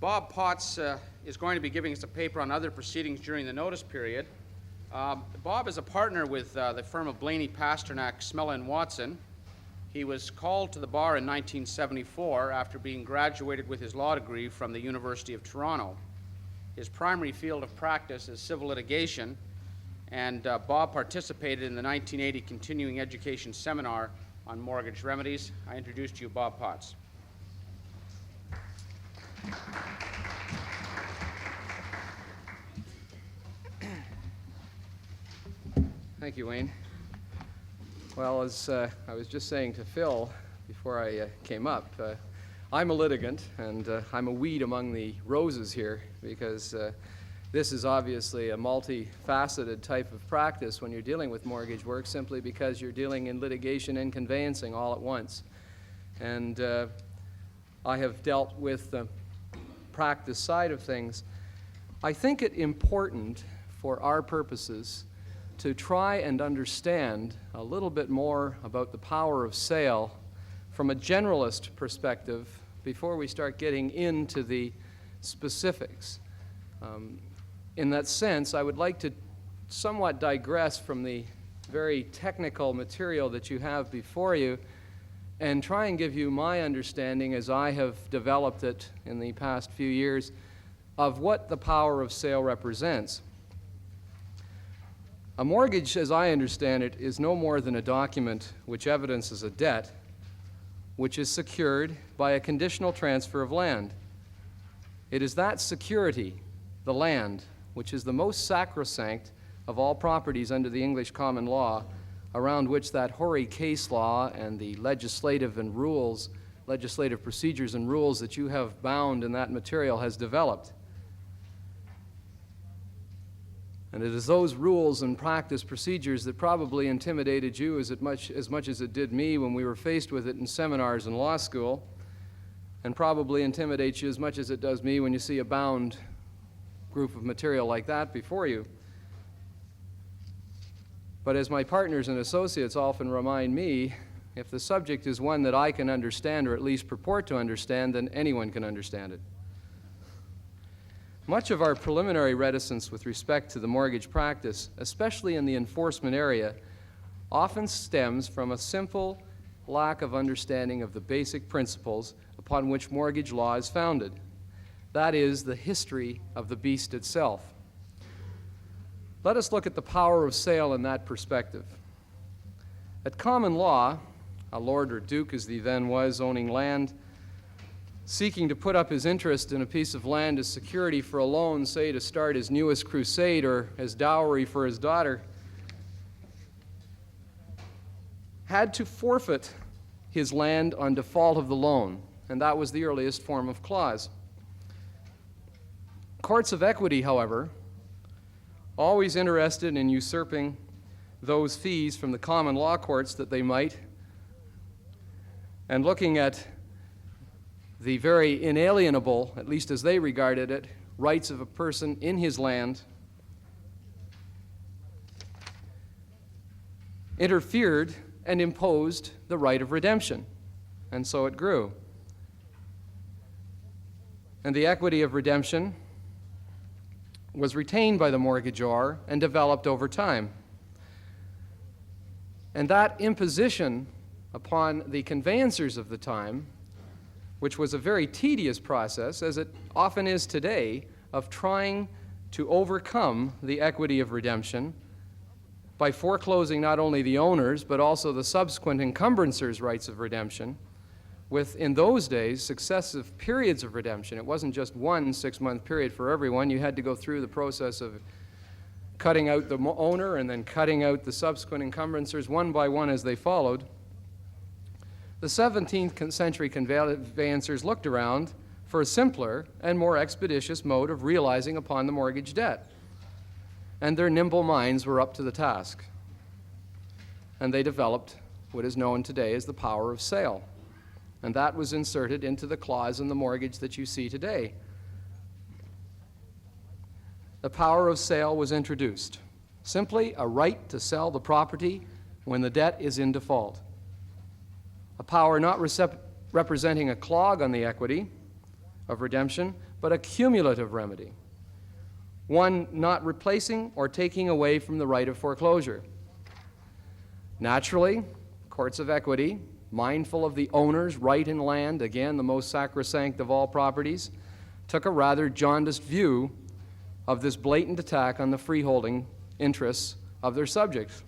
Bob Potts is going to be giving us a paper on other proceedings during the notice period. Bob is a partner with the firm of Blaney, Pasternak, Smella and Watson. He was called to the bar in 1974 after being graduated with his law degree from the University of Toronto. His primary field of practice is civil litigation, and Bob participated in the 1980 continuing education seminar on mortgage remedies. I introduce to you Bob Potts. Thank you, Wayne. Well, as I was just saying to Phil before I came up, I'm a litigant, and I'm a weed among the roses here because this is obviously a multifaceted type of practice when you're dealing with mortgage work, simply because you're dealing in litigation and conveyancing all at once. And I have dealt with the practice side of things. I think it important for our purposes to try and understand a little bit more about the power of sale from a generalist perspective before we start getting into the specifics. In that sense, I would like to somewhat digress from the very technical material that you have before you and try and give you my understanding, as I have developed it in the past few years, of what the power of sale represents. A mortgage, as I understand it, is no more than a document which evidences a debt which is secured by a conditional transfer of land. It is that security, the land, which is the most sacrosanct of all properties under the English common law, around which that hoary case law and the legislative procedures and rules that you have bound in that material has developed. And it is those rules and practice procedures that probably intimidated you as much as it did me when we were faced with it in seminars in law school, and probably intimidates you as much as it does me when you see a bound group of material like that before you. But as my partners and associates often remind me, if the subject is one that I can understand, or at least purport to understand, then anyone can understand it. Much of our preliminary reticence with respect to the mortgage practice, especially in the enforcement area, often stems from a simple lack of understanding of the basic principles upon which mortgage law is founded. That is, the history of the beast itself. Let us look at the power of sale in that perspective. At common law, a lord or duke, as he then was, owning land, seeking to put up his interest in a piece of land as security for a loan, say to start his newest crusade or as dowry for his daughter, had to forfeit his land on default of the loan, and that was the earliest form of clause. Courts of equity, however, always interested in usurping those fees from the common law courts that they might, and looking at the very inalienable, at least as they regarded it, rights of a person in his land, interfered and imposed the right of redemption. And so it grew. And the equity of redemption was retained by the mortgagor and developed over time. And that imposition upon the conveyancers of the time, which was a very tedious process, as it often is today, of trying to overcome the equity of redemption by foreclosing not only the owners but also the subsequent encumbrancer's rights of redemption, with, in those days, successive periods of redemption. It wasn't just one 6-month period for everyone. You had to go through the process of cutting out the owner and then cutting out the subsequent encumbrances one by one as they followed. The 17th century conveyancers looked around for a simpler and more expeditious mode of realizing upon the mortgage debt, and their nimble minds were up to the task. And they developed what is known today as the power of sale, and that was inserted into the clause in the mortgage that you see today. The power of sale was introduced, simply a right to sell the property when the debt is in default. A power not representing a clog on the equity, of redemption, but a cumulative remedy, one not replacing or taking away from the right of foreclosure. Naturally, courts of equity, mindful of the owner's right in land, again, the most sacrosanct of all properties, took a rather jaundiced view of this blatant attack on the freeholding interests of their subjects.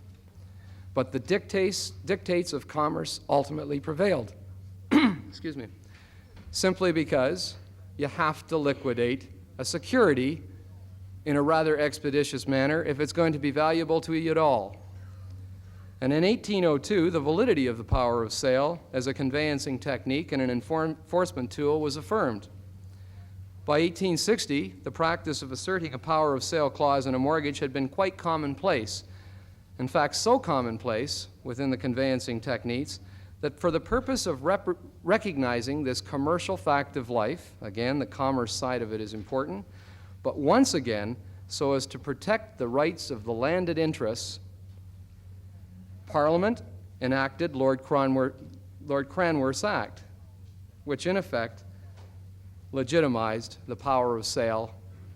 But the dictates of commerce ultimately prevailed. Excuse me. Simply because you have to liquidate a security in a rather expeditious manner if it's going to be valuable to you at all. And in 1802, the validity of the power of sale as a conveyancing technique and an enforcement tool was affirmed. By 1860, the practice of asserting a power of sale clause in a mortgage had been quite commonplace. In fact, so commonplace within the conveyancing techniques that for the purpose of recognizing this commercial fact of life, again, the commerce side of it is important, but once again, so as to protect the rights of the landed interests, Parliament enacted Lord Cranworth's Act, which in effect legitimized the power of sale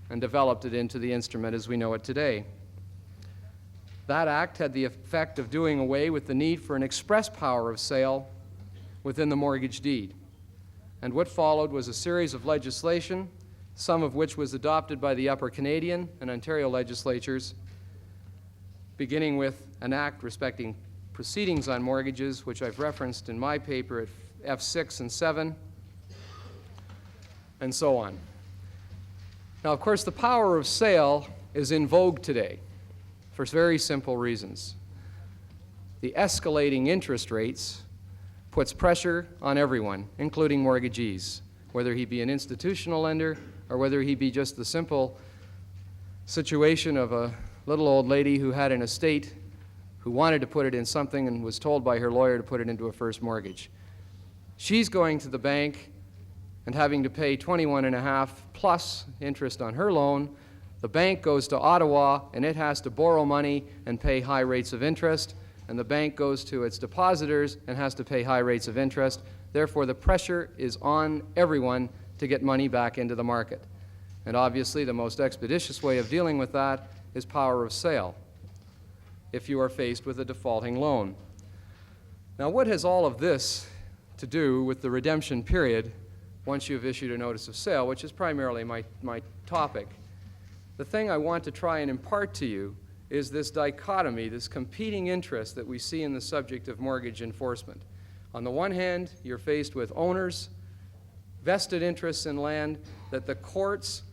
and developed it into the instrument as we know it today. That act had the effect of doing away with the need for an express power of sale within the mortgage deed. And what followed was a series of legislation, some of which was adopted by the Upper Canadian and Ontario legislatures, beginning with an act respecting proceedings on mortgages, which I've referenced in my paper at F6 and 7, and so on. Now, of course, the power of sale is in vogue today for very simple reasons. The escalating interest rates puts pressure on everyone, including mortgagees, whether he be an institutional lender or whether he be just the simple situation of a little old lady who had an estate who wanted to put it in something and was told by her lawyer to put it into a first mortgage. She's going to the bank and having to pay 21.5 plus interest on her loan. The bank goes to Ottawa and it has to borrow money and pay high rates of interest, and the bank goes to its depositors and has to pay high rates of interest. Therefore, the pressure is on everyone to get money back into the market. And obviously, the most expeditious way of dealing with that is power of sale if you are faced with a defaulting loan. Now, what has all of this to do with the redemption period once you've issued a notice of sale, which is primarily my topic? The thing I want to try and impart to you is this dichotomy, this competing interest that we see in the subject of mortgage enforcement. On the one hand, you're faced with owners, vested interests in land that the courts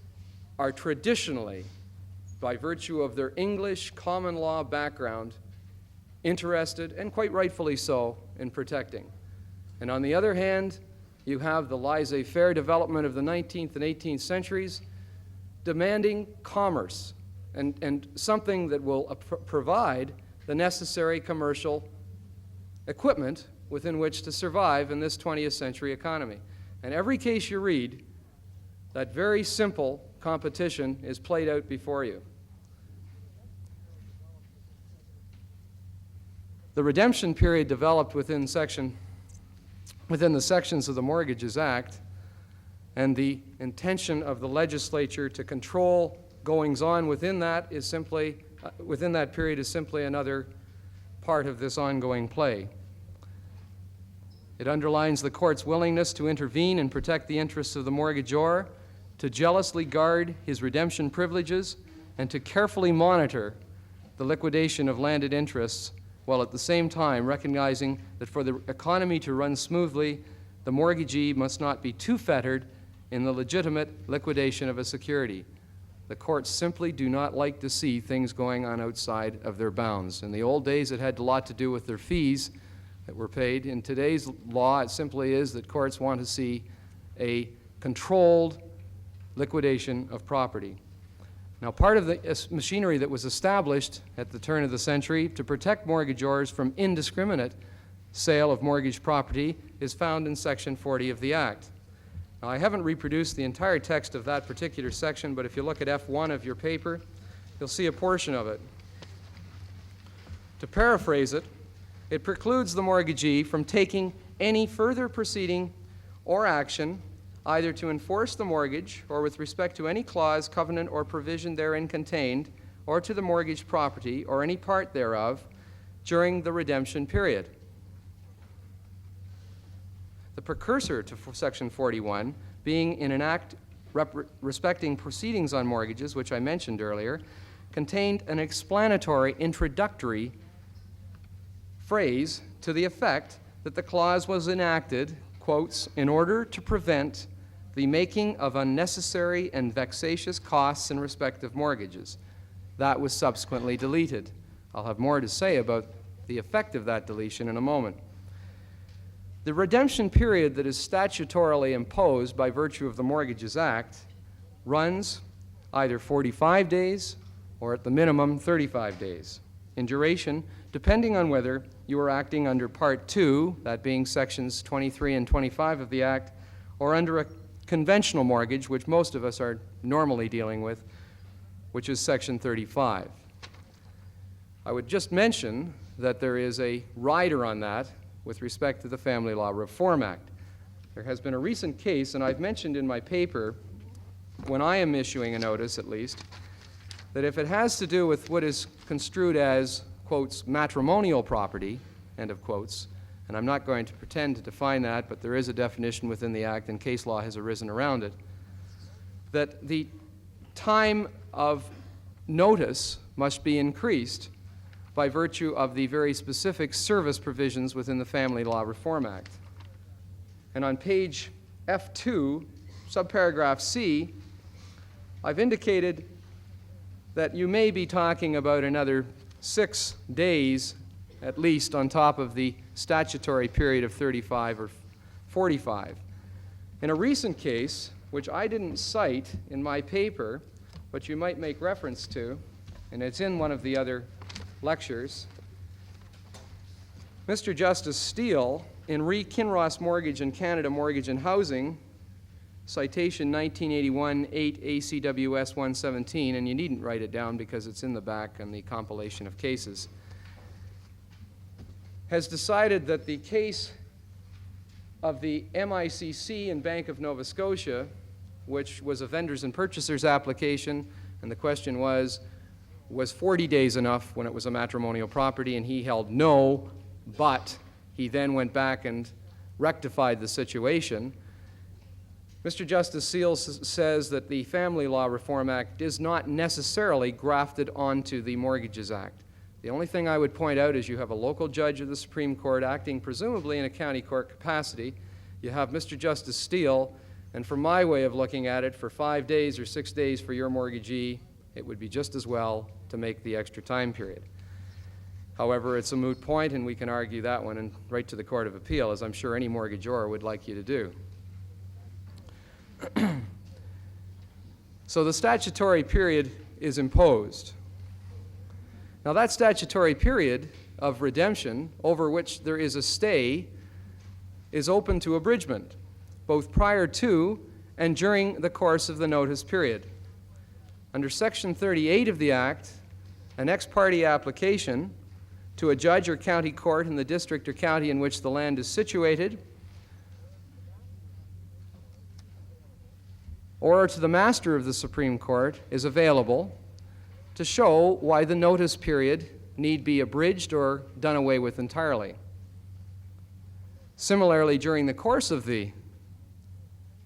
are traditionally, by virtue of their English common law background, interested, and quite rightfully so, in protecting. And on the other hand, you have the laissez-faire development of the 19th and 18th centuries demanding commerce and something that will provide the necessary commercial equipment within which to survive in this 20th century economy. And every case you read, that very simple competition is played out before you. The redemption period developed within the sections of the Mortgages Act, and the intention of the legislature to control goings-on within that period is simply another part of this ongoing play. It underlines the court's willingness to intervene and protect the interests of the mortgagor, to jealously guard his redemption privileges, and to carefully monitor the liquidation of landed interests, while at the same time recognizing that for the economy to run smoothly, the mortgagee must not be too fettered in the legitimate liquidation of a security. The courts simply do not like to see things going on outside of their bounds. In the old days, it had a lot to do with their fees that were paid. In today's law, it simply is that courts want to see a controlled liquidation of property. Now, part of the machinery that was established at the turn of the century to protect mortgagors from indiscriminate sale of mortgage property is found in Section 40 of the Act. Now, I haven't reproduced the entire text of that particular section, but if you look at F1 of your paper, you'll see a portion of it. To paraphrase it, it precludes the mortgagee from taking any further proceeding or action either to enforce the mortgage or with respect to any clause, covenant, or provision therein contained, or to the mortgaged property or any part thereof during the redemption period. The precursor to Section 41, being in an act respecting proceedings on mortgages, which I mentioned earlier, contained an explanatory introductory phrase to the effect that the clause was enacted, quotes, in order to prevent the making of unnecessary and vexatious costs in respect of mortgages. That was subsequently deleted. I'll have more to say about the effect of that deletion in a moment. The redemption period that is statutorily imposed by virtue of the Mortgages Act runs either 45 days or at the minimum 35 days in duration, depending on whether you are acting under Part 2, that being Sections 23 and 25 of the Act, or under a conventional mortgage, which most of us are normally dealing with, which is Section 35. I would just mention that there is a rider on that with respect to the Family Law Reform Act. There has been a recent case, and I've mentioned in my paper, when I am issuing a notice at least, that if it has to do with what is construed as, quotes, matrimonial property, end of quotes, and I'm not going to pretend to define that, but there is a definition within the Act and case law has arisen around it, that the time of notice must be increased by virtue of the very specific service provisions within the Family Law Reform Act. And on page F2, subparagraph C, I've indicated that you may be talking about another 6 days at least on top of the statutory period of 35 or 45. In a recent case, which I didn't cite in my paper, but you might make reference to, and it's in one of the other lectures, Mr. Justice Steele, in Re Kinross Mortgage and Canada Mortgage and Housing, citation 1981 8 ACWS 117, and you needn't write it down because it's in the back on the compilation of cases, has decided that the case of the MICC and Bank of Nova Scotia, which was a vendors and purchasers application, and the question was 40 days enough when it was a matrimonial property, and he held no, but he then went back and rectified the situation. Mr. Justice Steele says that the Family Law Reform Act is not necessarily grafted onto the Mortgages Act. The only thing I would point out is you have a local judge of the Supreme Court acting presumably in a county court capacity. You have Mr. Justice Steele, and from my way of looking at it, for 5 days or 6 days for your mortgagee, it would be just as well to make the extra time period. However, it's a moot point, and we can argue that one and right to the Court of Appeal, as I'm sure any mortgagor would like you to do. So the statutory period is imposed. Now that statutory period of redemption, over which there is a stay, is open to abridgment, both prior to and during the course of the notice period. Under Section 38 of the Act, an ex parte application to a judge or county court in the district or county in which the land is situated, or to the master of the Supreme Court, is available to show why the notice period need be abridged or done away with entirely. Similarly, during the course of the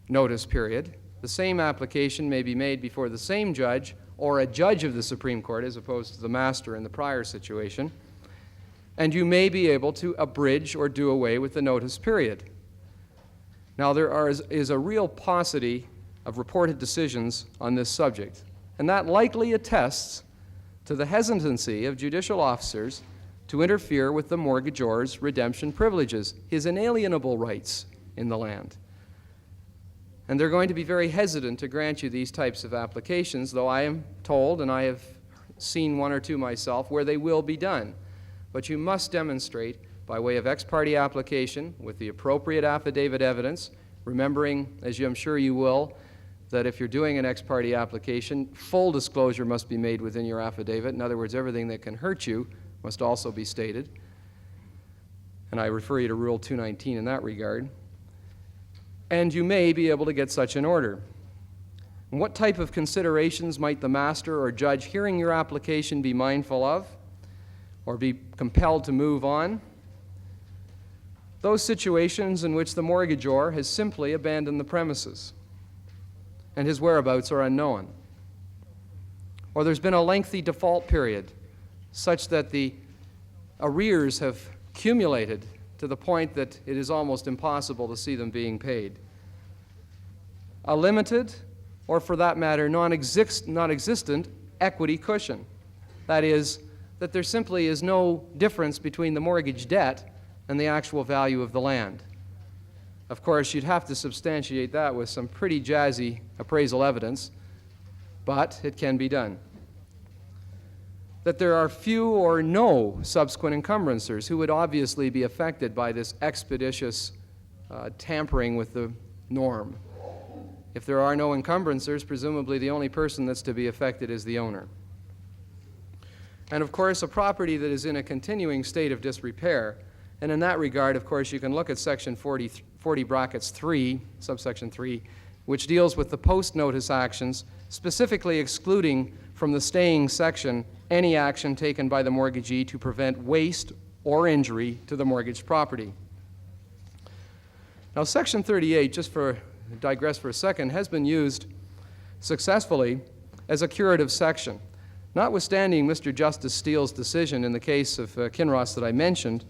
notice period, the same application may be made before the same judge or a judge of the Supreme Court as opposed to the master in the prior situation, and you may be able to abridge or do away with the notice period. Now, there is a real paucity of reported decisions on this subject, and that likely attests to the hesitancy of judicial officers to interfere with the mortgagor's redemption privileges, his inalienable rights in the land. And they're going to be very hesitant to grant you these types of applications, though I am told, and I have seen one or two myself, where they will be done. But you must demonstrate by way of ex parte application with the appropriate affidavit evidence, remembering, as I'm sure you will, that if you're doing an ex parte application, full disclosure must be made within your affidavit. In other words, everything that can hurt you must also be stated. And I refer you to Rule 219 in that regard. and you may be able to get such an order. And what type of considerations might the master or judge hearing your application be mindful of or be compelled to move on? Those situations in which the mortgagor has simply abandoned the premises and his whereabouts are unknown. Or there's been a lengthy default period such that the arrears have accumulated to the point that it is almost impossible to see them being paid. A limited, or for that matter, non-existent equity cushion. That is, that there simply is no difference between the mortgage debt and the actual value of the land. Of course, you'd have to substantiate that with some pretty jazzy appraisal evidence, but it can be done. That there are few or no subsequent encumbrances who would obviously be affected by this expeditious tampering with the norm. If there are no encumbrances, presumably the only person that's to be affected is the owner. And of course, a property that is in a continuing state of disrepair. And in that regard, of course, you can look at section 40 brackets 3, subsection 3, which deals with the post-notice actions, specifically excluding from the staying section any action taken by the mortgagee to prevent waste or injury to the mortgaged property. Now, section 38, just for digress for a second, has been used successfully as a curative section. Notwithstanding Mr. Justice Steele's decision in the case of Kinross that I mentioned,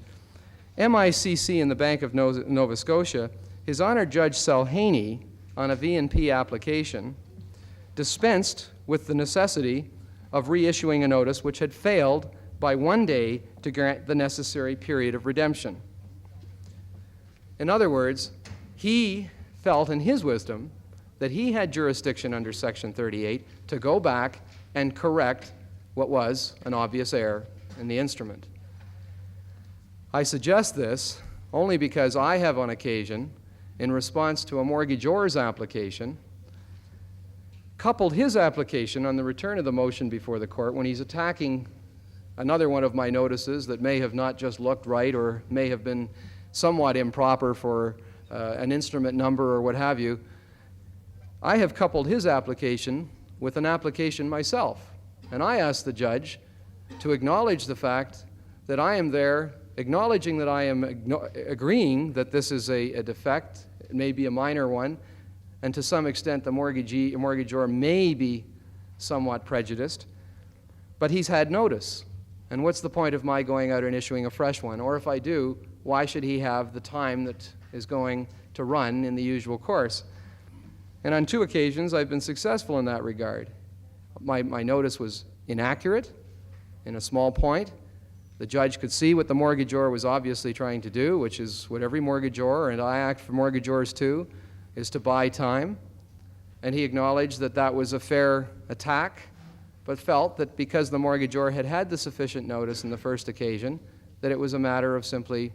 MICC in the Bank of Nova Scotia, His Honor Judge Salhaney, on a V&P application, dispensed with the necessity of reissuing a notice which had failed by 1 day to grant the necessary period of redemption. In other words, he felt in his wisdom that he had jurisdiction under Section 38 to go back and correct what was an obvious error in the instrument. I suggest this only because I have on occasion, in response to a mortgagor's application, coupled his application on the return of the motion before the court when he's attacking another one of my notices that may have not just looked right or may have been somewhat improper for an instrument number or what have you. I have coupled his application with an application myself, and I asked the judge to acknowledge the fact that I am there, acknowledging that I am agreeing that this is a defect, it may be a minor one, and to some extent the mortgagor may be somewhat prejudiced, but he's had notice. And what's the point of my going out and issuing a fresh one? Or if I do, why should he have the time that is going to run in the usual course? And on 2 occasions, I've been successful in that regard. My notice was inaccurate in a small point. The judge could see what the mortgagor was obviously trying to do, which is what every mortgagor, and I act for mortgagors too, is to buy time. And he acknowledged that that was a fair attack, but felt that because the mortgagor had had the sufficient notice in the first occasion, that it was a matter of simply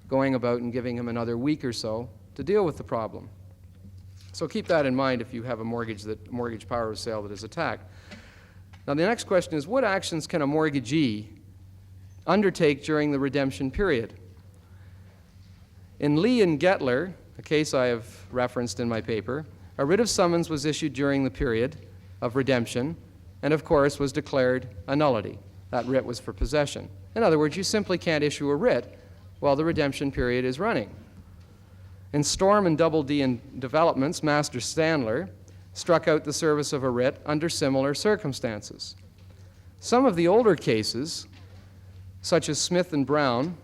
going about and giving him another week or so to deal with the problem. So keep that in mind if you have a mortgage power of sale that is attacked. Now the next question is, what actions can a mortgagee undertake during the redemption period? In Lee and Gettler, a case I have referenced in my paper, a writ of summons was issued during the period of redemption and, of course, was declared a nullity. That writ was for possession. In other words, you simply can't issue a writ while the redemption period is running. In Storm and Double D and Developments, Master Stambler struck out the service of a writ under similar circumstances. Some of the older cases, such as Smith and Brown,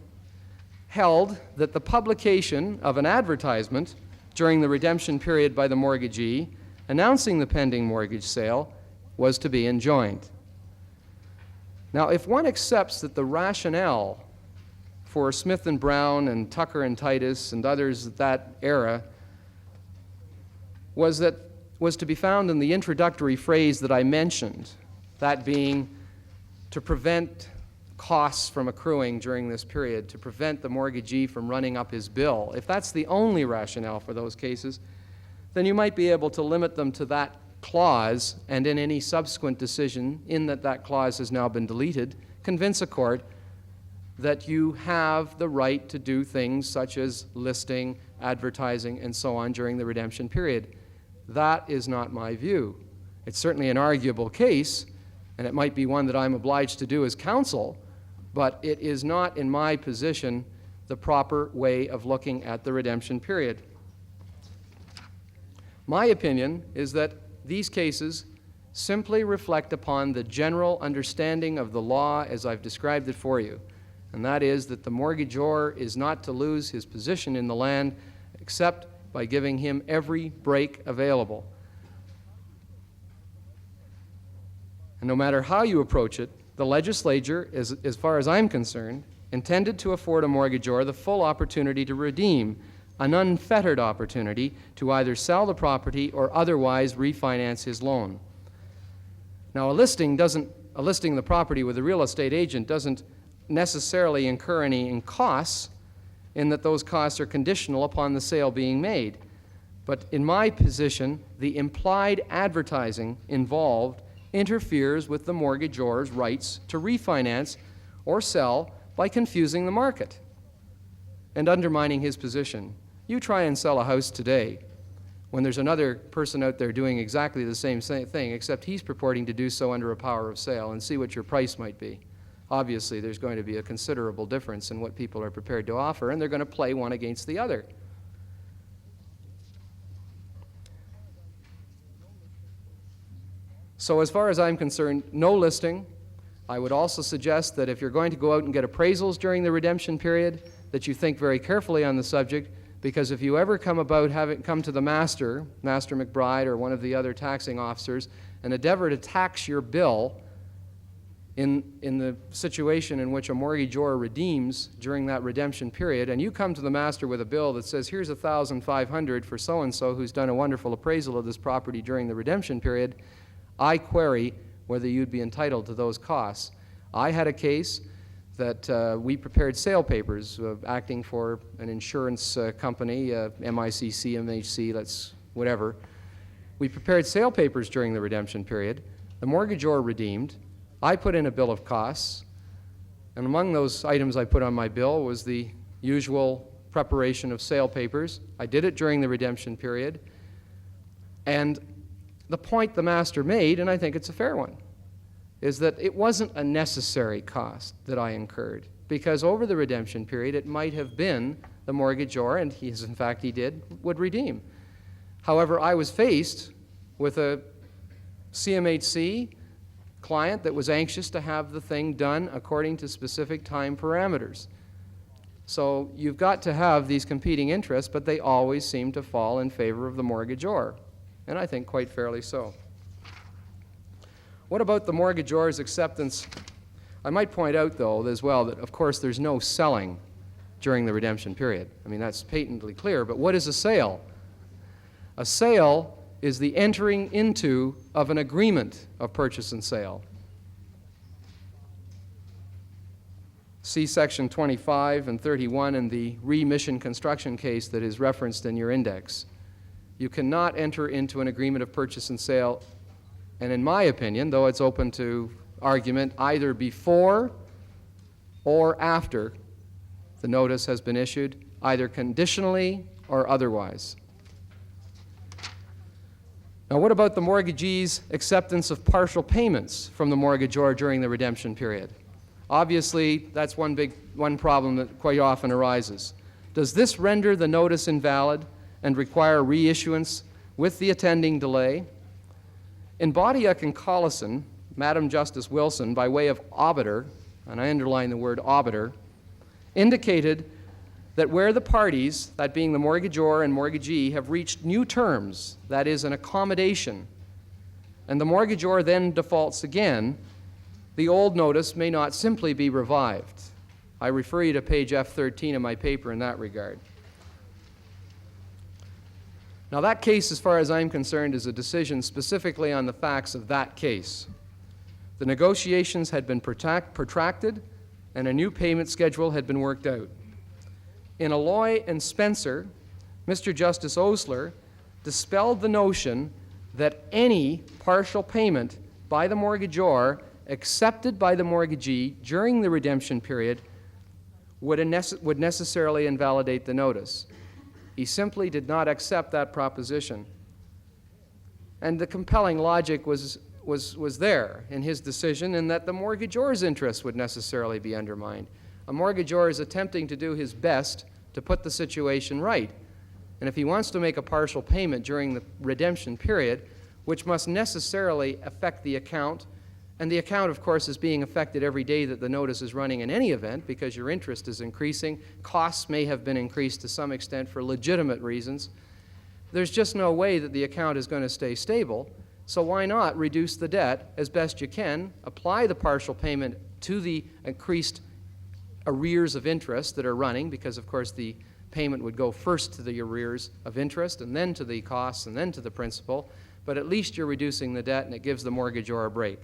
held that the publication of an advertisement during the redemption period by the mortgagee announcing the pending mortgage sale was to be enjoined. Now, if one accepts that the rationale for Smith and Brown and Tucker and Titus and others at that era was to be found in the introductory phrase that I mentioned, that being to prevent costs from accruing during this period, to prevent the mortgagee from running up his bill. If that's the only rationale for those cases, then you might be able to limit them to that clause, and in any subsequent decision, in that clause has now been deleted, convince a court that you have the right to do things such as listing, advertising, and so on during the redemption period. That is not my view. It's certainly an arguable case, and it might be one that I'm obliged to do as counsel, but it is not, in my position, the proper way of looking at the redemption period. My opinion is that these cases simply reflect upon the general understanding of the law as I've described it for you, and that is that the mortgagor is not to lose his position in the land except by giving him every break available. And no matter how you approach it, the legislature, as far as I'm concerned, intended to afford a mortgagor the full opportunity to redeem, an unfettered opportunity to either sell the property or otherwise refinance his loan. Now, a listing of the property with a real estate agent doesn't necessarily incur any costs, in that those costs are conditional upon the sale being made. But in my position, the implied advertising involved interferes with the mortgagor's rights to refinance or sell by confusing the market and undermining his position. You try and sell a house today when there's another person out there doing exactly the same thing, except he's purporting to do so under a power of sale, and see what your price might be. Obviously, there's going to be a considerable difference in what people are prepared to offer, and they're going to play one against the other. So as far as I'm concerned, no listing. I would also suggest that if you're going to go out and get appraisals during the redemption period, that you think very carefully on the subject, because if you ever come to the Master McBride, or one of the other taxing officers, and endeavor to tax your bill in the situation in which a mortgagor redeems during that redemption period, and you come to the Master with a bill that says, here's $1,500 for so-and-so who's done a wonderful appraisal of this property during the redemption period, I query whether you'd be entitled to those costs. I had a case that we prepared sale papers, acting for an insurance company, MICC, MHC, whatever. We prepared sale papers during the redemption period. The mortgagor redeemed. I put in a bill of costs, and among those items I put on my bill was the usual preparation of sale papers. I did it during the redemption period, and the point the Master made, and I think it's a fair one, is that it wasn't a necessary cost that I incurred, because over the redemption period it might have been the mortgagor, and he did, would redeem. However, I was faced with a CMHC client that was anxious to have the thing done according to specific time parameters. So you've got to have these competing interests, but they always seem to fall in favor of the mortgagor, and I think quite fairly so. What about the mortgagor's acceptance? I might point out, though, as well, that of course there's no selling during the redemption period. I mean, that's patently clear, but what is a sale? A sale is the entering into of an agreement of purchase and sale. See section 25 and 31 in the remission construction case that is referenced in your index. You cannot enter into an agreement of purchase and sale, and in my opinion, though it's open to argument, either before or after the notice has been issued, either conditionally or otherwise. Now, what about the mortgagee's acceptance of partial payments from the mortgagor during the redemption period? Obviously, that's one problem that quite often arises. Does this render the notice invalid and require reissuance with the attending delay? In Bodiuk and Collison, Madam Justice Wilson, by way of obiter, and I underline the word obiter, indicated that where the parties, that being the mortgagor and mortgagee, have reached new terms, that is, an accommodation, and the mortgagor then defaults again, the old notice may not simply be revived. I refer you to page F13 of my paper in that regard. Now, that case, as far as I'm concerned, is a decision specifically on the facts of that case. The negotiations had been protracted, and a new payment schedule had been worked out. In Alloy and Spencer, Mr. Justice Osler dispelled the notion that any partial payment by the mortgagor accepted by the mortgagee during the redemption period would necessarily invalidate the notice. He simply did not accept that proposition. And the compelling logic was there in his decision, in that the mortgagor's interest would necessarily be undermined. A mortgagor is attempting to do his best to put the situation right. And if he wants to make a partial payment during the redemption period, which must necessarily affect the account, and the account, of course, is being affected every day that the notice is running in any event because your interest is increasing. Costs may have been increased to some extent for legitimate reasons. There's just no way that the account is going to stay stable. So why not reduce the debt as best you can, apply the partial payment to the increased arrears of interest that are running, because, of course, the payment would go first to the arrears of interest and then to the costs and then to the principal. But at least you're reducing the debt, and it gives the mortgagor a break.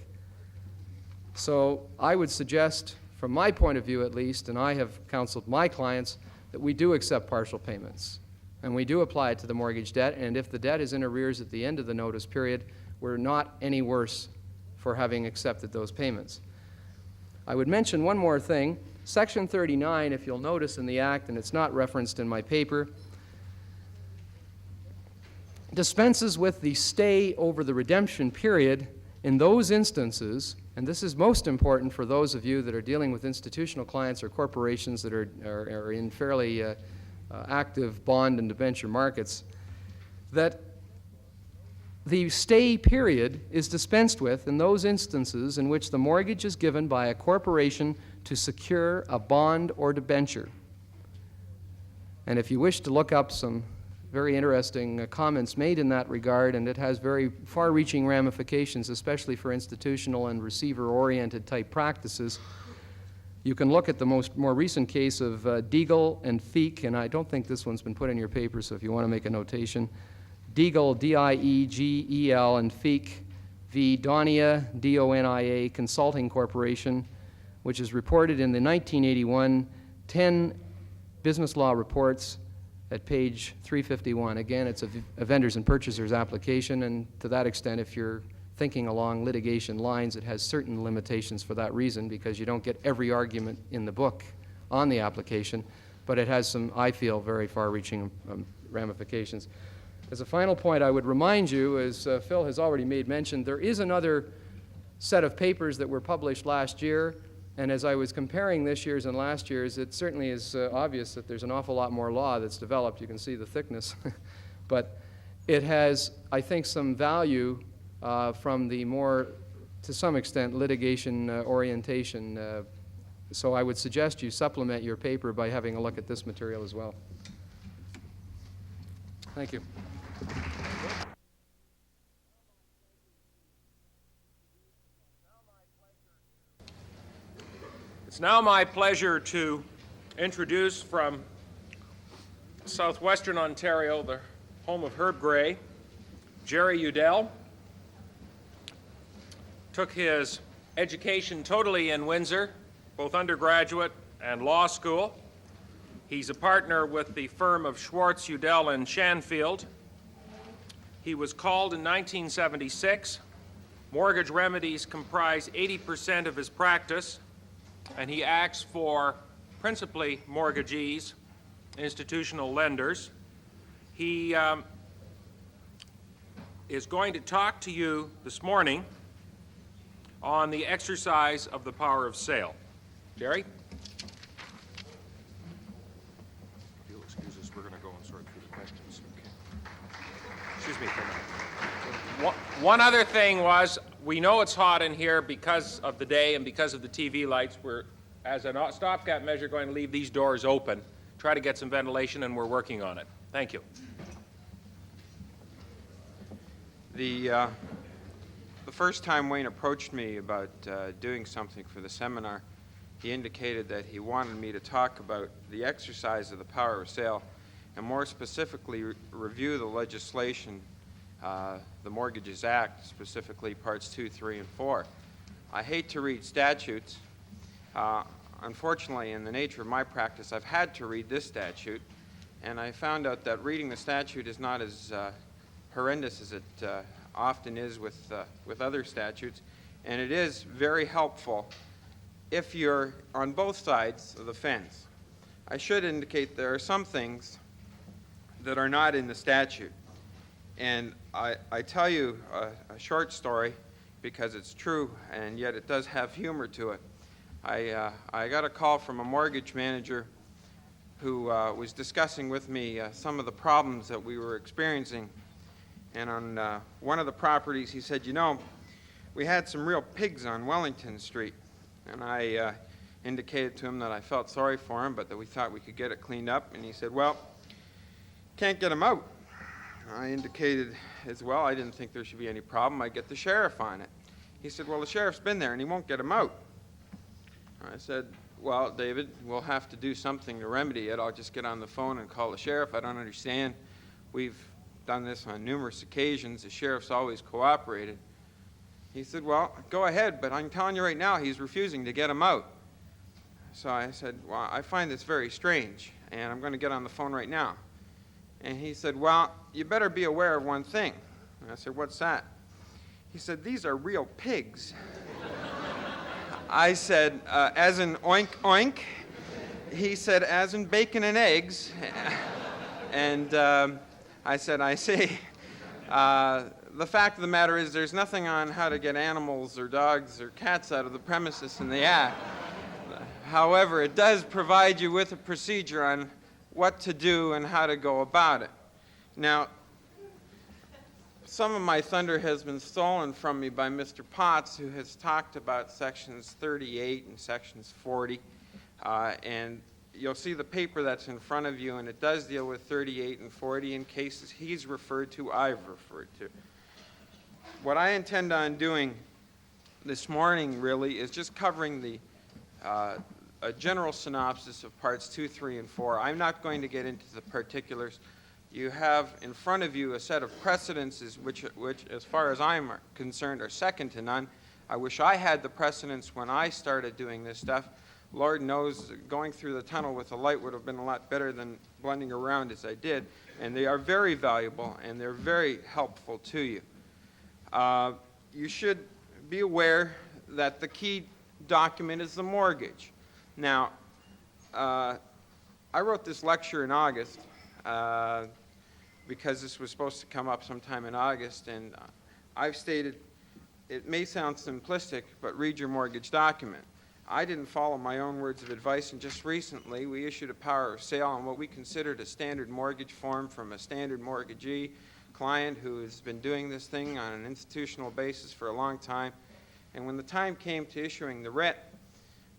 So I would suggest, from my point of view at least, and I have counseled my clients, that we do accept partial payments. And we do apply it to the mortgage debt, and if the debt is in arrears at the end of the notice period, we're not any worse for having accepted those payments. I would mention one more thing. Section 39, if you'll notice in the Act, and it's not referenced in my paper, dispenses with the stay over the redemption period in those instances, and this is most important for those of you that are dealing with institutional clients or corporations that are in fairly active bond and debenture markets, that the stay period is dispensed with in those instances in which the mortgage is given by a corporation to secure a bond or debenture. And if you wish to look up some very interesting comments made in that regard, and it has very far-reaching ramifications, especially for institutional and receiver-oriented type practices. You can look at the more recent case of Deagle and Feek, and I don't think this one's been put in your paper, so if you want to make a notation. Deagle, D-I-E-G-E-L, and Feek v. Donia, D-O-N-I-A, Consulting Corporation, which is reported in the 1981 10 Business Law Reports at page 351. Again, it's a vendors and purchasers application, and to that extent, if you're thinking along litigation lines, it has certain limitations for that reason, because you don't get every argument in the book on the application, but it has some, I feel, very far-reaching ramifications. As a final point, I would remind you, as Phil has already made mention, there is another set of papers that were published last year. And as I was comparing this year's and last year's, it certainly is obvious that there's an awful lot more law that's developed. You can see the thickness. But it has, I think, some value from the more, to some extent, litigation orientation. So I would suggest you supplement your paper by having a look at this material as well. Thank you. It's now my pleasure to introduce from southwestern Ontario, the home of Herb Gray, Jerry Udell. Took his education totally in Windsor, both undergraduate and law school. He's a partner with the firm of Schwartz, Udell, and Shanfield. He was called in 1976. Mortgage remedies comprise 80% of his practice, and he acts for principally mortgagees, institutional lenders. He is going to talk to you this morning on the exercise of the power of sale. Jerry? If you'll excuse us, we're going to go and sort through the questions. Okay. Excuse me for a minute. One other thing was, we know it's hot in here because of the day and because of the TV lights. We're, as a stopgap measure, going to leave these doors open, try to get some ventilation, and we're working on it. Thank you. The first time Wayne approached me about doing something for the seminar, he indicated that he wanted me to talk about the exercise of the power of sale, and more specifically review the legislation, the Mortgages Act, specifically Parts 2, 3, and 4. I hate to read statutes. Unfortunately, in the nature of my practice, I've had to read this statute, and I found out that reading the statute is not as horrendous as it often is with other statutes, and it is very helpful if you're on both sides of the fence. I should indicate there are some things that are not in the statute. And I tell you a short story because it's true, and yet it does have humor to it. I got a call from a mortgage manager who was discussing with me some of the problems that we were experiencing. And on one of the properties, he said, you know, we had some real pigs on Wellington Street. And I indicated to him that I felt sorry for him, but that we thought we could get it cleaned up. And he said, well, can't get them out. I indicated as well, I didn't think there should be any problem. I'd get the sheriff on it. He said, well, the sheriff's been there and he won't get them out. I said, well, David, we'll have to do something to remedy it. I'll just get on the phone and call the sheriff. I don't understand. We've done this on numerous occasions. The sheriff's always cooperated. He said, well, go ahead, but I'm telling you right now, he's refusing to get them out. So I said, well, I find this very strange, and I'm going to get on the phone right now. And he said, well, you better be aware of one thing. And I said, what's that? He said, these are real pigs. I said, as in oink, oink. He said, as in bacon and eggs. And I said, I see. The fact of the matter is there's nothing on how to get animals or dogs or cats out of the premises in the Act. However, it does provide you with a procedure on what to do and how to go about it. Now, some of my thunder has been stolen from me by Mr. Potts, who has talked about sections 38 and sections 40. And you'll see the paper that's in front of you, and it does deal with 38 and 40 in cases he's referred to, I've referred to. What I intend on doing this morning, really, is just covering the a general synopsis of parts 2, 3, and 4. I'm not going to get into the particulars. You have in front of you a set of precedences which, as far as I'm concerned, are second to none. I wish I had the precedents when I started doing this stuff. Lord knows going through the tunnel with a light would have been a lot better than blending around as I did. And they are very valuable, and they're very helpful to you. You should be aware that the key document is the mortgage. Now, I wrote this lecture in August because this was supposed to come up sometime in August, and I've stated it may sound simplistic, but read your mortgage document. I didn't follow my own words of advice, and just recently we issued a power of sale on what we considered a standard mortgage form from a standard mortgagee client who has been doing this thing on an institutional basis for a long time. And when the time came to issuing the writ,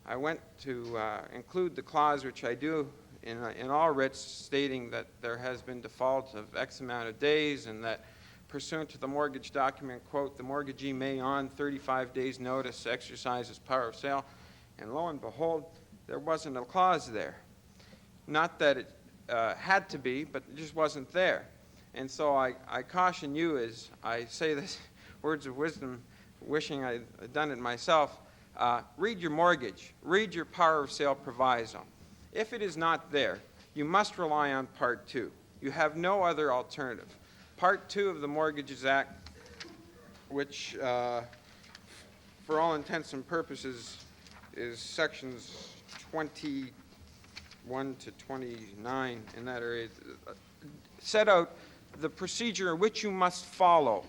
I went to include the clause, which I do in all writs, stating that there has been default of X amount of days, and that pursuant to the mortgage document, quote, the mortgagee may on 35 days notice exercise his power of sale. And lo and behold, there wasn't a clause there. Not that it had to be, but it just wasn't there. And so I caution you as I say this words of wisdom, wishing I'd done it myself. Read your mortgage. Read your power of sale proviso. If it is not there, you must rely on Part 2. You have no other alternative. Part 2 of the Mortgages Act, which for all intents and purposes is sections 21 to 29 in that area, set out the procedure which you must follow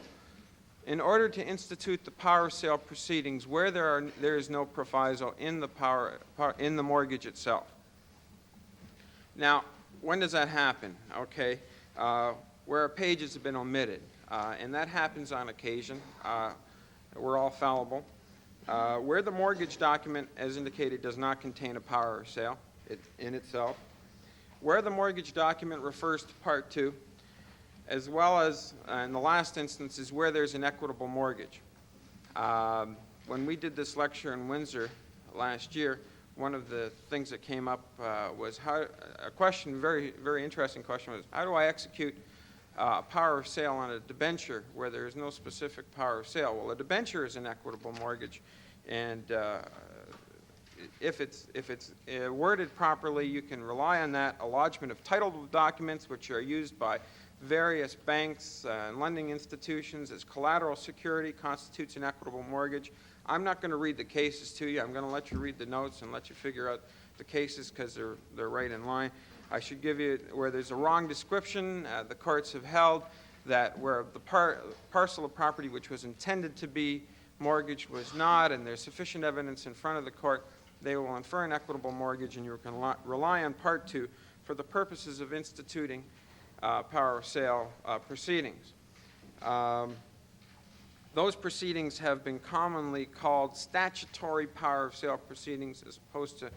in order to institute the power of sale proceedings where there is no proviso in the mortgage itself. Now, when does that happen? Okay, where pages have been omitted, and that happens on occasion. We're all fallible. Where the mortgage document, as indicated, does not contain a power of sale in itself. Where the mortgage document refers to Part 2, as well as, in the last instance, is where there's an equitable mortgage. When we did this lecture in Windsor last year, one of the things that came up was a question, very, very interesting question, was how do I execute a power of sale on a debenture where there is no specific power of sale? Well, a debenture is an equitable mortgage, and if it's worded properly, you can rely on that. A lodgment of title documents, which are used by various banks and lending institutions as collateral security constitutes an equitable mortgage. I'm not going to read the cases to you. I'm going to let you read the notes and let you figure out the cases because they're right in line. I should give you, where there's a wrong description, the courts have held that where the parcel of property which was intended to be mortgaged was not, and there's sufficient evidence in front of the court, they will infer an equitable mortgage, and you can rely on Part 2 for the purposes of instituting power of sale proceedings. Those proceedings have been commonly called statutory power of sale proceedings as opposed to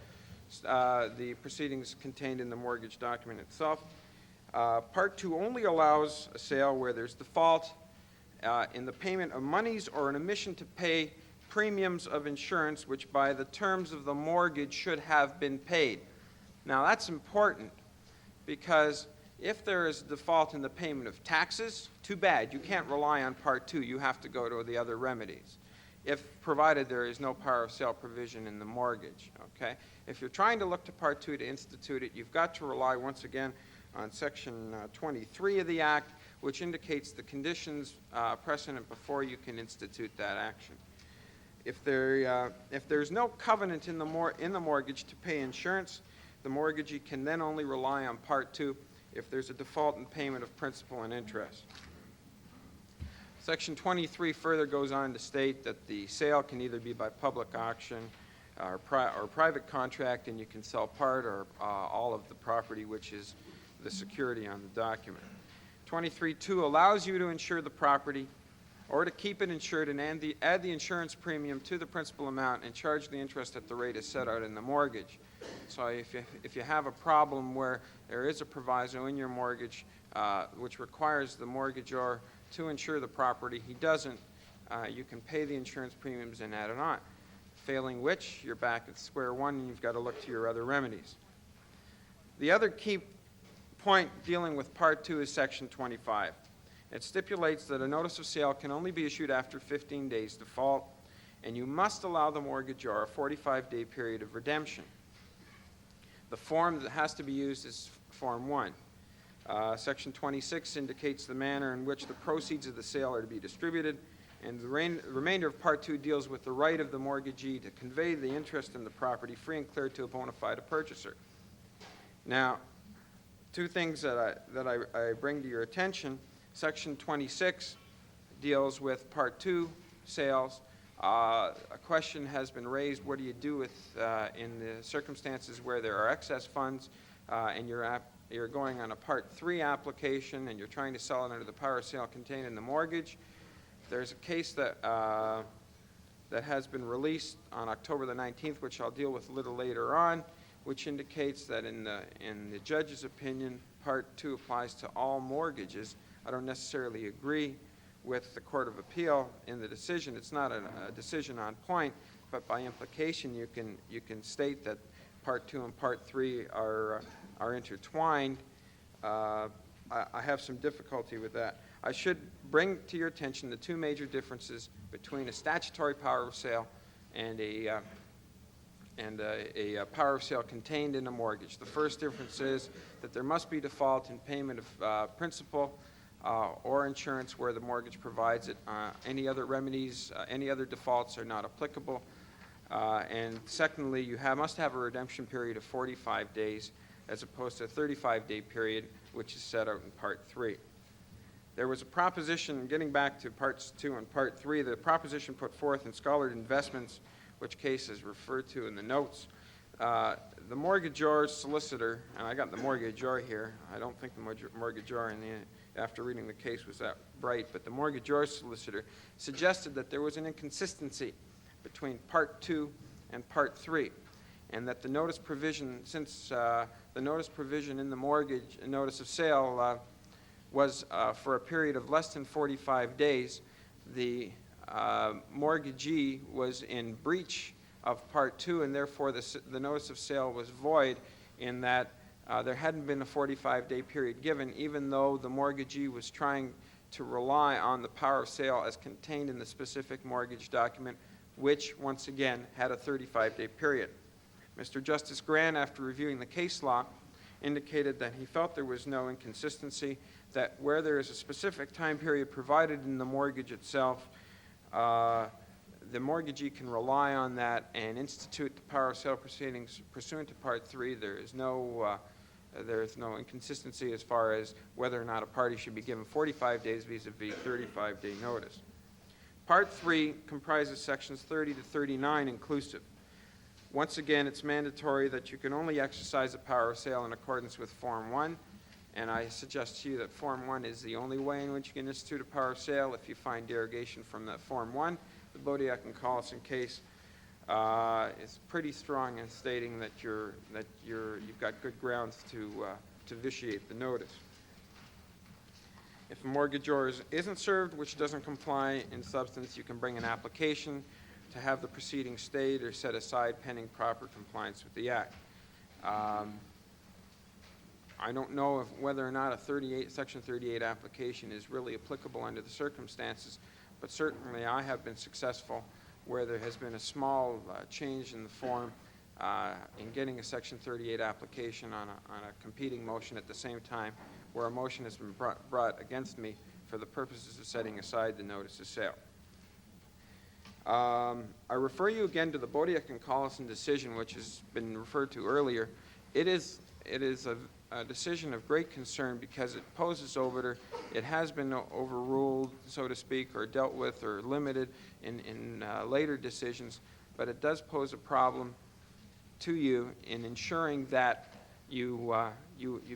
the proceedings contained in the mortgage document itself. Part 2 only allows a sale where there's default in the payment of monies or an omission to pay premiums of insurance which by the terms of the mortgage should have been paid. Now that's important because if there is default in the payment of taxes, too bad. You can't rely on Part 2. You have to go to the other remedies, if provided there is no power of sale provision in the mortgage. Okay? If you're trying to look to Part 2 to institute it, you've got to rely once again on Section 23 of the Act, which indicates the conditions precedent before you can institute that action. If there's no covenant in the mortgage to pay insurance, the mortgagee can then only rely on Part 2 if there's a default in payment of principal and interest. Section 23 further goes on to state that the sale can either be by public auction or private contract, and you can sell part or all of the property, which is the security on the document. 23.2 allows you to insure the property or to keep it insured and add the insurance premium to the principal amount and charge the interest at the rate as set out in the mortgage. So if you have a problem where there is a proviso in your mortgage which requires the mortgagor to insure the property, he doesn't, you can pay the insurance premiums and add it on. Failing which, you're back at square one and you've got to look to your other remedies. The other key point dealing with Part 2 is Section 25. It stipulates that a notice of sale can only be issued after 15 days default, and you must allow the mortgagor a 45-day period of redemption. The form that has to be used is Form 1. Section 26 indicates the manner in which the proceeds of the sale are to be distributed, and the remainder of Part 2 deals with the right of the mortgagee to convey the interest in the property free and clear to a bona fide purchaser. Now, two things that I bring to your attention. Section 26 deals with Part 2 sales. A question has been raised, what do you do with in the circumstances where there are excess funds and you're going on a Part 3 application and you're trying to sell it under the power of sale contained in the mortgage. There's a case that has been released on October the 19th, which I'll deal with a little later on, which indicates that in the judge's opinion, Part 2 applies to all mortgages. I don't necessarily agree with the Court of Appeal in the decision. It's not a decision on point, but by implication, you can state that Part 2 and Part 3 are intertwined. I have some difficulty with that. I should bring to your attention the two major differences between a statutory power of sale and a power of sale contained in a mortgage. The first difference is that there must be default in payment of principal or insurance where the mortgage provides it. Any other remedies, any other defaults are not applicable. And secondly, you must have a redemption period of 45 days as opposed to a 35-day period, which is set out in Part 3. There was a proposition, getting back to Parts 2 and Part 3, the proposition put forth in Scholar Investments, which case is referred to in the notes. The mortgagor's solicitor, and I got the mortgagor here. I don't think the mortgagor after reading the case was that bright, but the mortgagor's solicitor suggested that there was an inconsistency between Part 2 and Part 3, and that the notice provision, since the notice provision in the mortgage notice of sale was for a period of less than 45 days, the mortgagee was in breach of Part 2, and therefore the notice of sale was void in that there hadn't been a 45-day period given, even though the mortgagee was trying to rely on the power of sale as contained in the specific mortgage document, which, once again, had a 35-day period. Mr. Justice Grant, after reviewing the case law, indicated that he felt there was no inconsistency, that where there is a specific time period provided in the mortgage itself, the mortgagee can rely on that and institute the power of sale proceedings pursuant to Part 3. There is no inconsistency as far as whether or not a party should be given 45 days vis-a-vis 35-day notice. Part 3 comprises sections 30 to 39 inclusive. Once again, it's mandatory that you can only exercise the power of sale in accordance with Form 1, and I suggest to you that Form 1 is the only way in which you can institute a power of sale. If you find derogation from that Form 1, the Bodiak and Collison case is pretty strong in stating that you've got good grounds to vitiate the notice. If a mortgagor isn't served, which doesn't comply in substance, you can bring an application to have the proceeding stayed or set aside pending proper compliance with the Act. I don't know whether or not a Section 38 application is really applicable under the circumstances, but certainly I have been successful where there has been a small change in the form in getting a Section 38 application on a competing motion at the same time, where a motion has been brought against me for the purposes of setting aside the notice of sale. I refer you again to the Bodiak and Collison decision, which has been referred to earlier. It is a decision of great concern because it poses over, it has been overruled, so to speak, or dealt with or limited in later decisions, but it does pose a problem to you in ensuring that you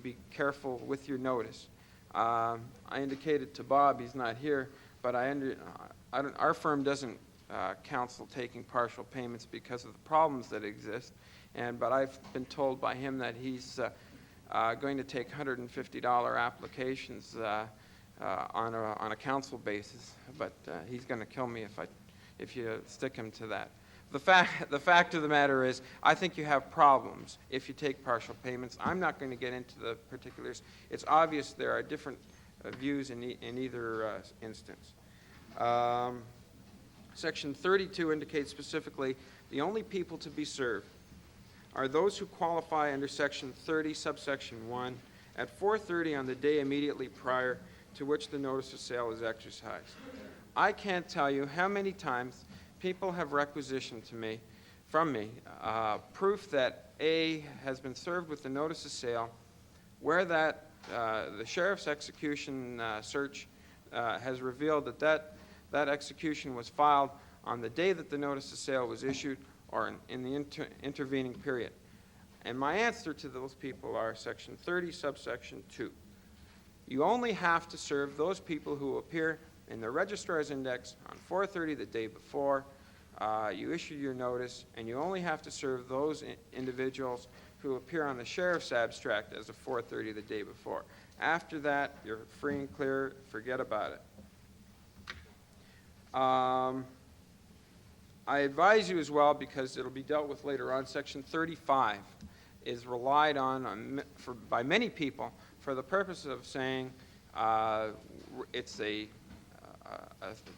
be careful with your notice. I indicated to Bob, he's not here, but our firm doesn't counsel taking partial payments because of the problems that exist, but I've been told by him that he's going to take $150 applications on a counsel basis, but he's going to kill me if you stick him to that. The fact of the matter is, I think you have problems if you take partial payments. I'm not going to get into the particulars. It's obvious there are different views in either instance. Section 32 indicates specifically the only people to be served are those who qualify under Section 30, subsection 1, at 4:30 on the day immediately prior to which the notice of sale is exercised. I can't tell you how many times people have requisitioned from me proof that A has been served with the notice of sale, where that the sheriff's execution search has revealed that execution was filed on the day that the notice of sale was issued or in the intervening period. And my answer to those people are Section 30, subsection 2. You only have to serve those people who appear in the registrar's index on 4:30 the day before you issue your notice, and you only have to serve those individuals who appear on the sheriff's abstract as of 4:30 the day before. After that, you're free and clear. Forget about it. I advise you as well, because it'll be dealt with later on, Section 35 is relied on by many people for the purpose of saying it's a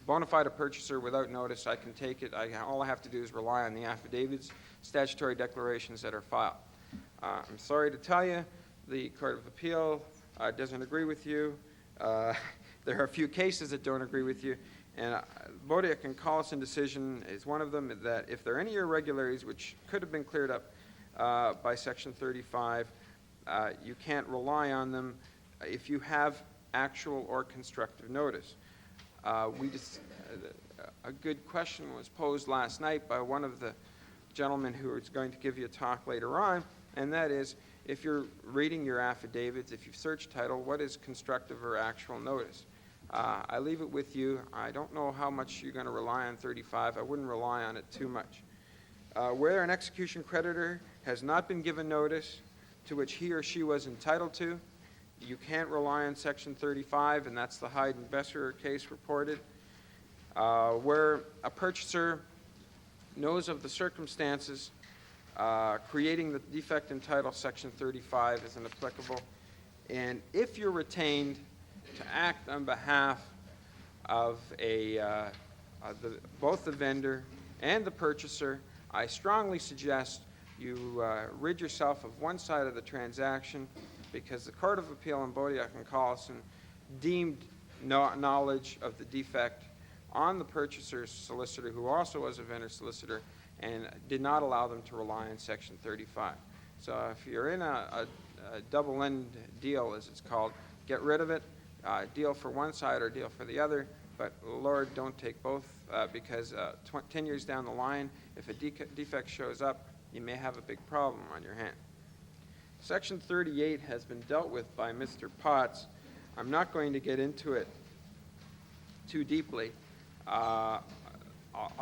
bona fide purchaser without notice. I can take it. All I have to do is rely on the affidavits, statutory declarations that are filed. I'm sorry to tell you, the Court of Appeal doesn't agree with you. There are a few cases that don't agree with you. And Bodiak and Collison decision is one of them, that if there are any irregularities which could have been cleared up by Section 35, you can't rely on them if you have actual or constructive notice. A good question was posed last night by one of the gentlemen who is going to give you a talk later on, and that is, if you're reading your affidavits, if you've searched title, what is constructive or actual notice? I leave it with you. I don't know how much you're going to rely on 35. I wouldn't rely on it too much. Where an execution creditor has not been given notice to which he or she was entitled to, you can't rely on Section 35, and that's the Hyde and Besser case reported. Where a purchaser knows of the circumstances creating the defect in title, Section 35 isn't applicable. And if you're retained to act on behalf of both the vendor and the purchaser, I strongly suggest you rid yourself of one side of the transaction because the Court of Appeal in Bodiac and Collison deemed knowledge of the defect on the purchaser's solicitor, who also was a vendor solicitor, and did not allow them to rely on Section 35. So if you're in a double-end deal, as it's called, get rid of it, deal for one side or deal for the other, but Lord, don't take both because 10 years down the line, if a defect shows up, you may have a big problem on your hand. Section 38 has been dealt with by Mr. Potts. I'm not going to get into it too deeply. I'll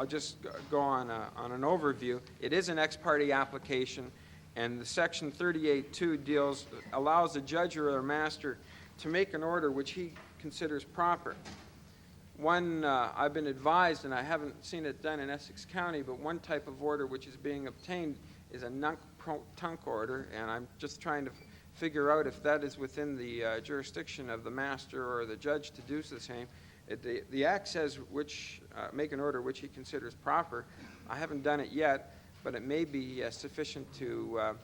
just go on an overview. It is an ex parte application, and the Section 38(2) allows a judge or a master to make an order which he considers proper. One, I've been advised, and I haven't seen it done in Essex County, but one type of order which is being obtained is a nunc-pro-tunc order, and I'm just trying to figure out if that is within the jurisdiction of the master or the judge to do the same. The Act says make an order which he considers proper. I haven't done it yet, but it may be sufficient to,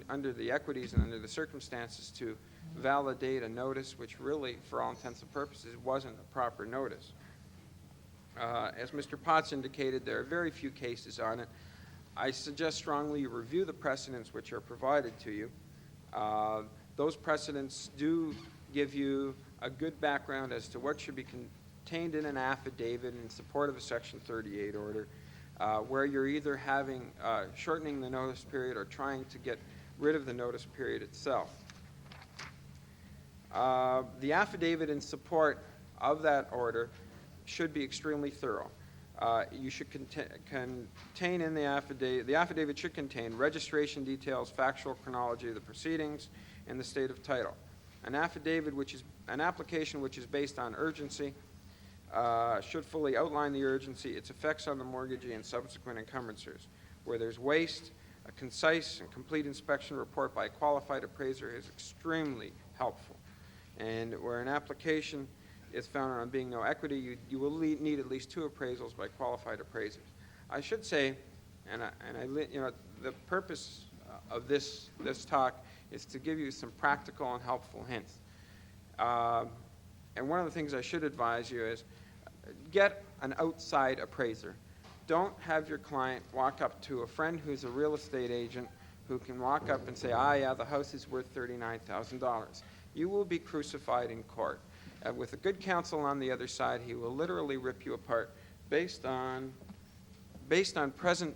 under the equities and under the circumstances, to validate a notice which really, for all intents and purposes, wasn't a proper notice. As Mr. Potts indicated, there are very few cases on it. I suggest strongly you review the precedents which are provided to you. Those precedents do give you a good background as to what should be contained in an affidavit in support of a Section 38 order, where you're either shortening the notice period or trying to get rid of the notice period itself. The affidavit in support of that order should be extremely thorough. You should contain in the affidavit should contain registration details, factual chronology of the proceedings, and the state of title. An application which is based on urgency should fully outline the urgency, its effects on the mortgagee, and subsequent encumbrances. Where there's waste, a concise and complete inspection report by a qualified appraiser is extremely helpful. And where an application is found on being no equity, you will need at least 2 appraisals by qualified appraisers. I should say, the purpose of this talk is to give you some practical and helpful hints. And one of the things I should advise you is get an outside appraiser. Don't have your client walk up to a friend who's a real estate agent who can walk up and say, yeah, the house is worth $39,000. You will be crucified in court. With a good counsel on the other side, he will literally rip you apart based on present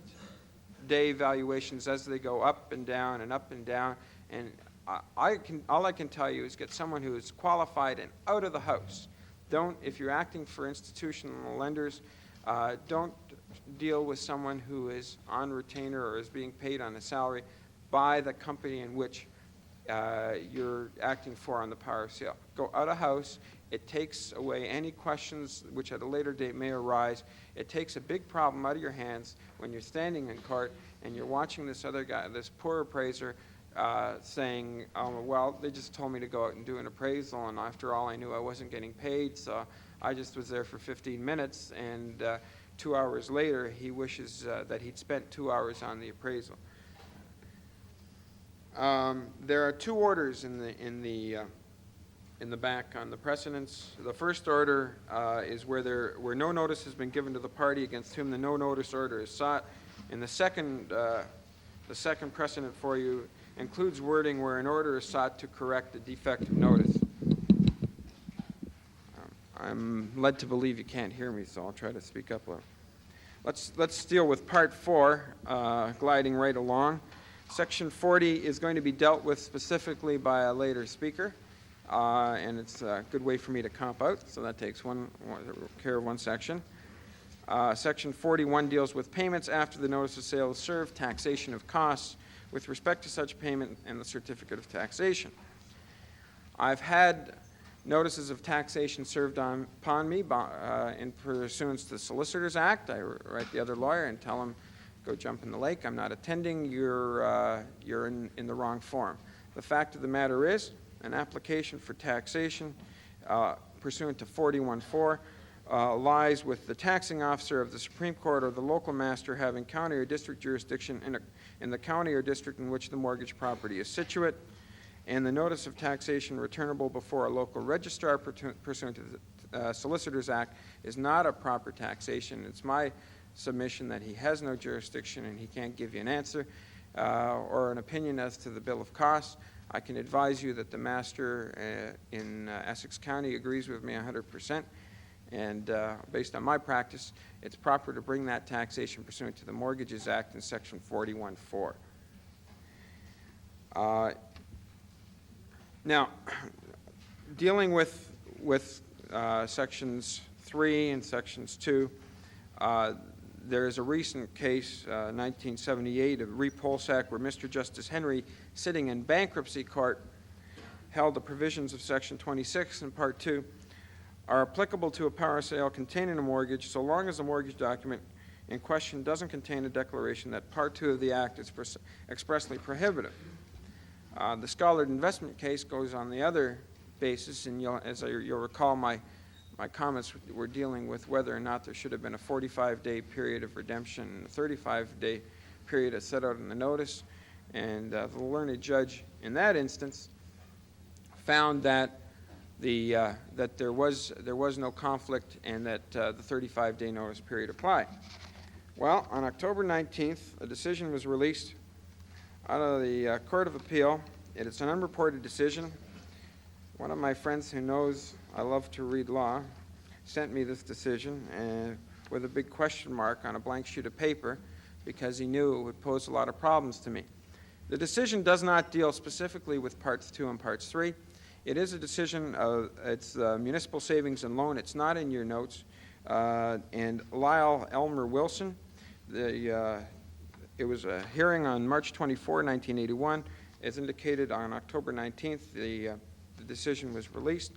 day valuations as they go up and down and up and down. And all I can tell you is get someone who is qualified and out of the house. If you're acting for institutional lenders, don't deal with someone who is on retainer or is being paid on a salary by the company in which you're acting for on the power of sale. Go out of house. It takes away any questions which at a later date may arise. It takes a big problem out of your hands when you're standing in court and you're watching this other guy, this poor appraiser, saying, well, they just told me to go out and do an appraisal, and after all I knew I wasn't getting paid, so I just was there for 15 minutes, and 2 hours later he wishes that he'd spent 2 hours on the appraisal. There are 2 orders in the back on the precedents. The first order is where no notice has been given to the party against whom the no notice order is sought. And the second precedent for you includes wording where an order is sought to correct a defective notice. I'm led to believe you can't hear me, so I'll try to speak up a little. Let's deal with Part 4, gliding right along. Section 40 is going to be dealt with specifically by a later speaker, and it's a good way for me to comp out, so that takes care of one section. Section 41 deals with payments after the notice of sale is served, taxation of costs with respect to such payment, and the certificate of taxation. I've had notices of taxation served upon me in pursuance to the Solicitors Act. I write the other lawyer and tell him, go jump in the lake. I'm not attending. You're in the wrong form. The fact of the matter is, an application for taxation pursuant to 41.4 lies with the taxing officer of the Supreme Court or the local master having county or district jurisdiction in the county or district in which the mortgage property is situate, and the notice of taxation returnable before a local registrar pursuant to the Solicitors Act is not a proper taxation. It's my submission that he has no jurisdiction and he can't give you an answer or an opinion as to the bill of costs. I can advise you that the master in Essex County agrees with me 100%, and based on my practice, it's proper to bring that taxation pursuant to the Mortgages Act in Section 41.4. Now, dealing with Sections 3 and Sections 2, there is a recent case, 1978, of Repolsack, where Mr. Justice Henry, sitting in bankruptcy court, held the provisions of Section 26 and Part 2 are applicable to a power sale containing a mortgage so long as the mortgage document in question doesn't contain a declaration that Part 2 of the Act is expressly prohibitive. The Schollard investment case goes on the other basis, and you'll recall my comments were dealing with whether or not there should have been a 45-day period of redemption and a 35-day period as set out in the notice. And the learned judge in that instance found that that there was no conflict and that the 35-day notice period applied. Well, on October 19th, a decision was released out of the Court of Appeal. It's an unreported decision. One of my friends who knows I love to read law sent me this decision with a big question mark on a blank sheet of paper because he knew it would pose a lot of problems to me. The decision does not deal specifically with Parts 2 and Parts 3. It is a decision it's municipal savings and loan. It's not in your notes. And Lyle Elmer Wilson, it was a hearing on March 24, 1981. As indicated on October 19th, the decision was released.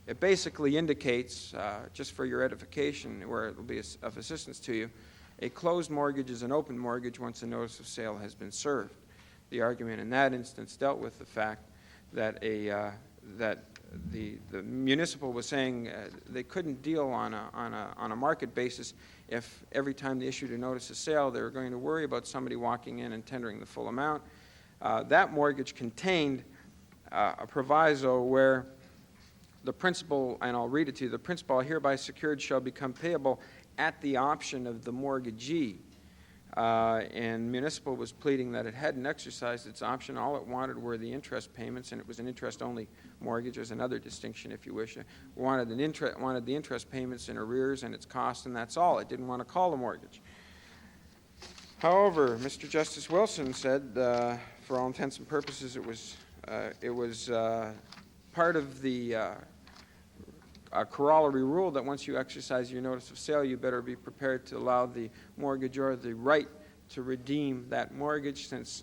It basically indicates, just for your edification, where it will be of assistance to you, a closed mortgage is an open mortgage once a notice of sale has been served. The argument in that instance dealt with the fact that the municipal was saying they couldn't deal on a market basis if every time they issued a notice of sale they were going to worry about somebody walking in and tendering the full amount. That mortgage contained a proviso where the principal, and I'll read it to you, the principal hereby secured shall become payable at the option of the mortgagee. And municipal was pleading that it hadn't exercised its option. All it wanted were the interest payments, and it was an interest-only mortgage. There's another distinction, if you wish. It wanted the interest payments in arrears and its cost, and that's all. It didn't want to call a mortgage. However, Mr. Justice Wilson said, for all intents and purposes, it was part of the corollary rule that once you exercise your notice of sale, you better be prepared to allow the mortgagor the right to redeem that mortgage, since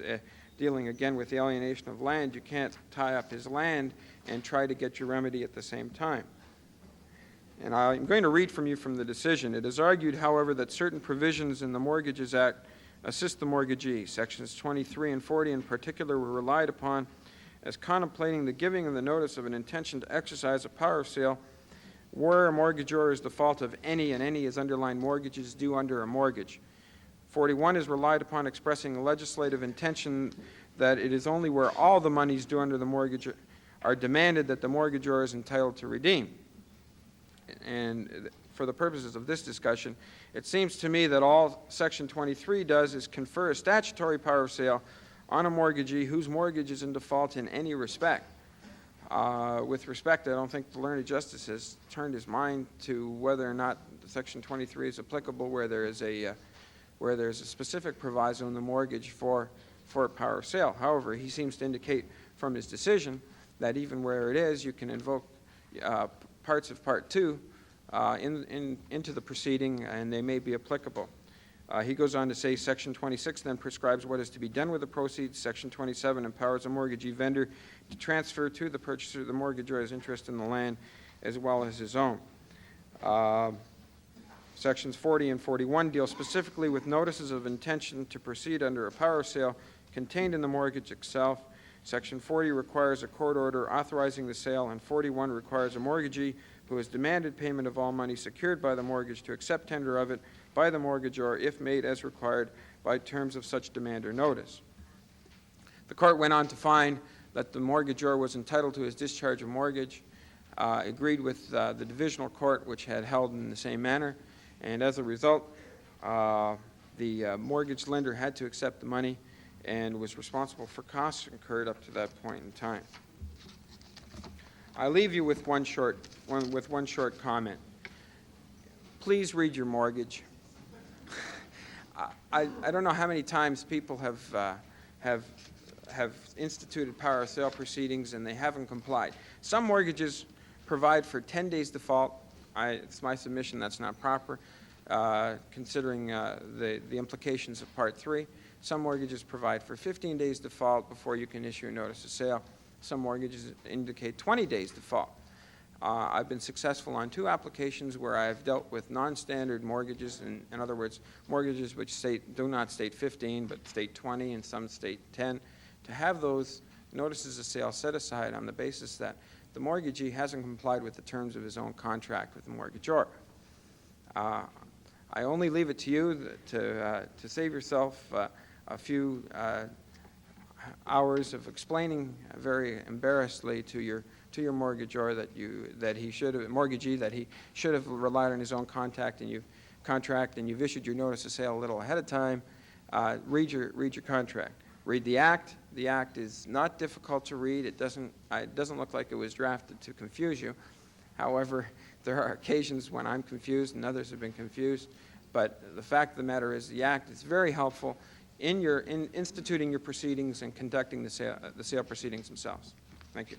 dealing again with alienation of land, you can't tie up his land and try to get your remedy at the same time. And I'm going to read from you from the decision. It is argued, however, that certain provisions in the Mortgages Act assist the mortgagee. Sections 23 and 40 in particular were relied upon as contemplating the giving of the notice of an intention to exercise a power of sale where a mortgagor is default of any and any is underlying mortgages due under a mortgage. 41 is relied upon expressing a legislative intention that it is only where all the monies due under the mortgage are demanded that the mortgagor is entitled to redeem. And for the purposes of this discussion, it seems to me that all Section 23 does is confer a statutory power of sale on a mortgagee whose mortgage is in default in any respect. With respect, I don't think the learned justice has turned his mind to whether or not Section 23 is applicable where there is a specific proviso in the mortgage for a power of sale. However, he seems to indicate from his decision that even where it is, you can invoke parts of Part 2 into the proceeding, and they may be applicable. He goes on to say Section 26 then prescribes what is to be done with the proceeds. Section 27 empowers a mortgagee vendor to transfer to the purchaser the mortgagor's interest in the land as well as his own. Sections 40 and 41 deal specifically with notices of intention to proceed under a power of sale contained in the mortgage itself. Section 40 requires a court order authorizing the sale, and 41 requires a mortgagee who has demanded payment of all money secured by the mortgage to accept tender of it by the mortgagor if made as required by terms of such demand or notice. The court went on to find that the mortgagor was entitled to his discharge of mortgage, agreed with the divisional court, which had held in the same manner, and as a result, the mortgage lender had to accept the money and was responsible for costs incurred up to that point in time. I leave you with one short comment. Please read your mortgage. I don't know how many times people have instituted power of sale proceedings and they haven't complied. Some mortgages provide for 10 days default. It's my submission that's not proper, considering the implications of Part 3. Some mortgages provide for 15 days default before you can issue a notice of sale. Some mortgages indicate 20 days default. I've been successful on 2 applications where I've dealt with non-standard mortgages, in other words, mortgages which do not state 15 but state 20 and some state 10, to have those notices of sale set aside on the basis that the mortgagee hasn't complied with the terms of his own contract with the mortgagor. I only leave it to you to save yourself a few hours of explaining very embarrassedly to your mortgagor mortgagee that he should have relied on his own contract and you've issued your notice of sale a little ahead of time. Read your contract. Read the act. The act is not difficult to read. It doesn't look like it was drafted to confuse you. However, there are occasions when I'm confused and others have been confused. But the fact of the matter is the act is very helpful in instituting your proceedings and conducting the sale proceedings themselves. Thank you.